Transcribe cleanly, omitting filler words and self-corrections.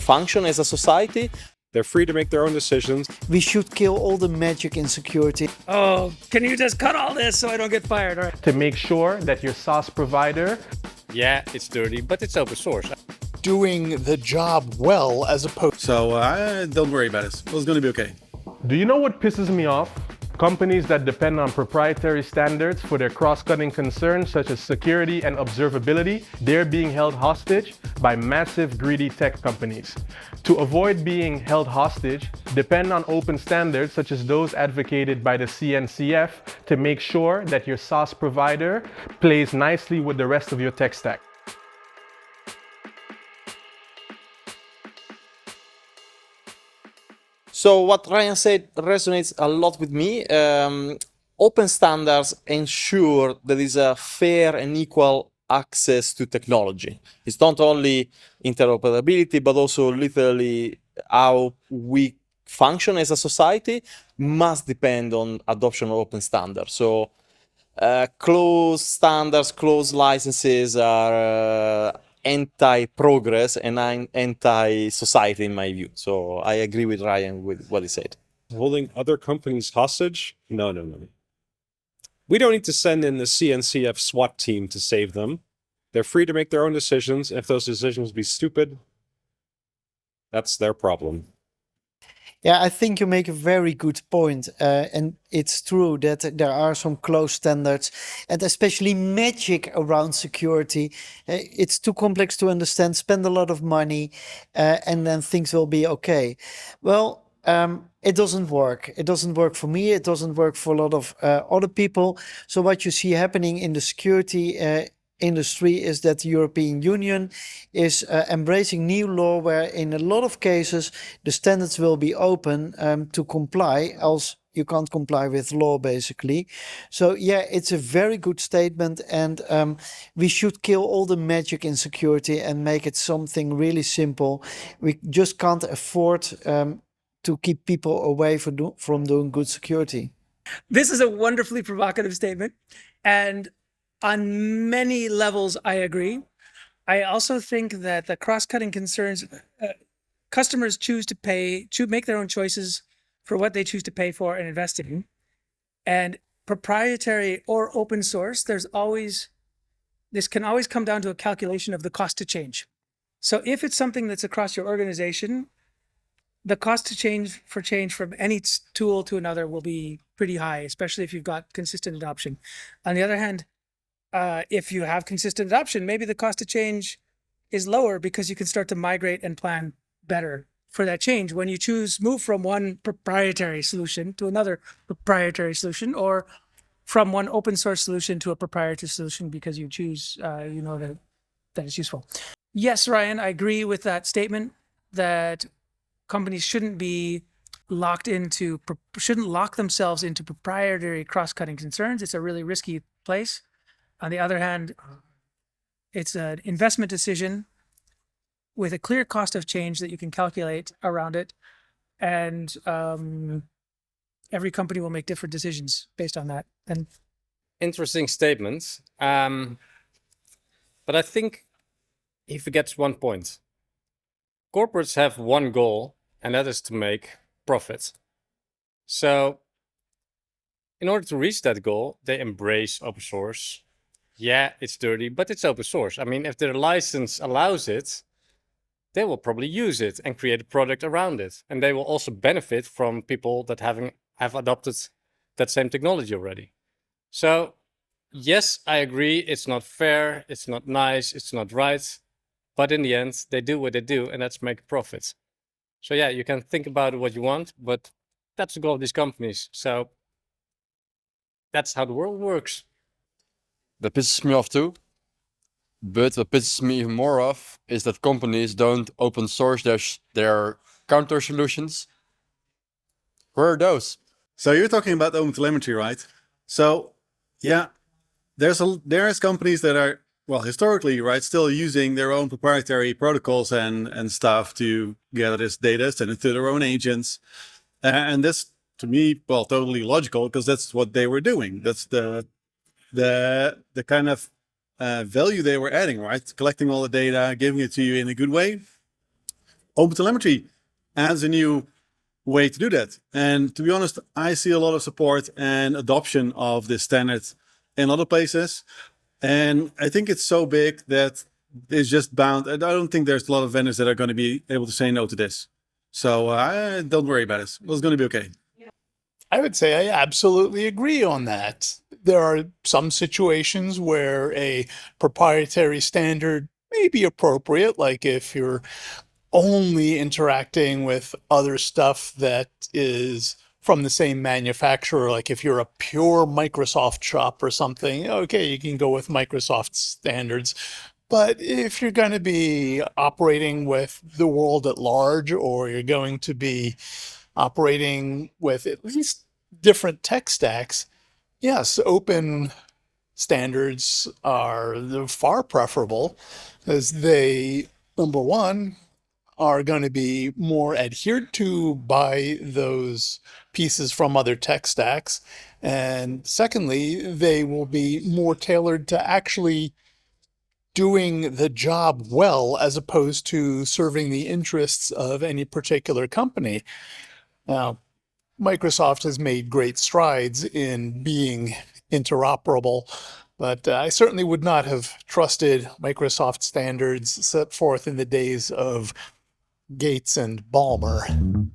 function as a society. They're free to make their own decisions. We should kill all the magic in security. Oh, can you just cut all this so I don't get fired? All right. To make sure that your SaaS provider, yeah, it's dirty, but it's open source. Doing the job well as opposed. So don't worry about it. It's going to be okay. do you know what pisses me off? Companies that depend on proprietary standards for their cross-cutting concerns such as security and observability, they're being held hostage by massive greedy tech companies. To avoid being held hostage, depend on open standards such as those advocated by the CNCF to make sure that your SaaS provider plays nicely with the rest of your tech stack. So what Ryan said resonates a lot with me. Open standards ensure there is a fair and equal access to technology. It's not only interoperability, but also literally how we function as a society must depend on adoption of open standards. So closed standards, closed licenses are anti-progress and anti-society in my view. So I agree with Ryan with what he said. Holding other companies hostage? No. We don't need to send in the CNCF SWAT team to save them. They're free to make their own decisions. If those decisions be stupid, that's their problem. Yeah, I think you make a very good point. And it's true that there are some close standards and especially magic around security. It's too complex to understand, spend a lot of money, and then things will be okay. Well, it doesn't work. It doesn't work for me. It doesn't work for a lot of other people. So what you see happening in the security industry is that the European Union is embracing new law where in a lot of cases the standards will be open to comply, else you can't comply with law basically. So yeah, it's a very good statement, and we should kill all the magic in security and make it something really simple. We just can't afford to keep people away from doing good security. This is a wonderfully provocative statement, and on many levels, I agree. I also think that the cross-cutting concerns, customers choose to make their own choices for what they choose to pay for and invest in. And proprietary or open source, this can always come down to a calculation of the cost to change. So if it's something that's across your organization, the cost to change from any tool to another will be pretty high, especially if you've got consistent adoption. On the other hand, if you have consistent adoption, maybe the cost to change is lower because you can start to migrate and plan better for that change when you move from one proprietary solution to another proprietary solution, or from one open source solution to a proprietary solution because you choose, that it's useful. Yes, Ryan, I agree with that statement that companies shouldn't lock themselves into proprietary cross-cutting concerns. It's a really risky place. On the other hand, it's an investment decision with a clear cost of change that you can calculate around it. And every company will make different decisions based on that. And interesting statement. But I think he forgets one point. Corporates have one goal, and that is to make profit. So in order to reach that goal, they embrace open source. Yeah, it's dirty, but it's open source. I mean, if their license allows it, they will probably use it and create a product around it. And they will also benefit from people that have adopted that same technology already. So yes, I agree. It's not fair. It's not nice. It's not right. But in the end, they do what they do, and that's make profits. So yeah, you can think about what you want, but that's the goal of these companies. So that's how the world works. That pisses me off too. But what pisses me even more off is that companies don't open source their counter solutions. Where are those? So you're talking about open telemetry, right? So yeah, there's companies that are, well, historically, right, still using their own proprietary protocols and stuff to gather this data, send it to their own agents. And this, to me, well, totally logical, because that's what they were doing. That's the kind of value they were adding, right? Collecting all the data, giving it to you in a good way. OpenTelemetry adds a new way to do that. And to be honest, I see a lot of support and adoption of this standard in other places. And I think it's so big that it's just bound. And I don't think there's a lot of vendors that are going to be able to say no to this. So don't worry about it. It's going to be okay. I would say I absolutely agree on that. There are some situations where a proprietary standard may be appropriate, like if you're only interacting with other stuff that is from the same manufacturer, like if you're a pure Microsoft shop or something, okay, you can go with Microsoft standards. But if you're going to be operating with the world at large, or you're going to be operating with at least different tech stacks, yes, open standards are far preferable, as they, number one, are going to be more adhered to by those pieces from other tech stacks. And secondly, they will be more tailored to actually doing the job well, as opposed to serving the interests of any particular company. Now, Microsoft has made great strides in being interoperable, but I certainly would not have trusted Microsoft standards set forth in the days of Gates and Ballmer.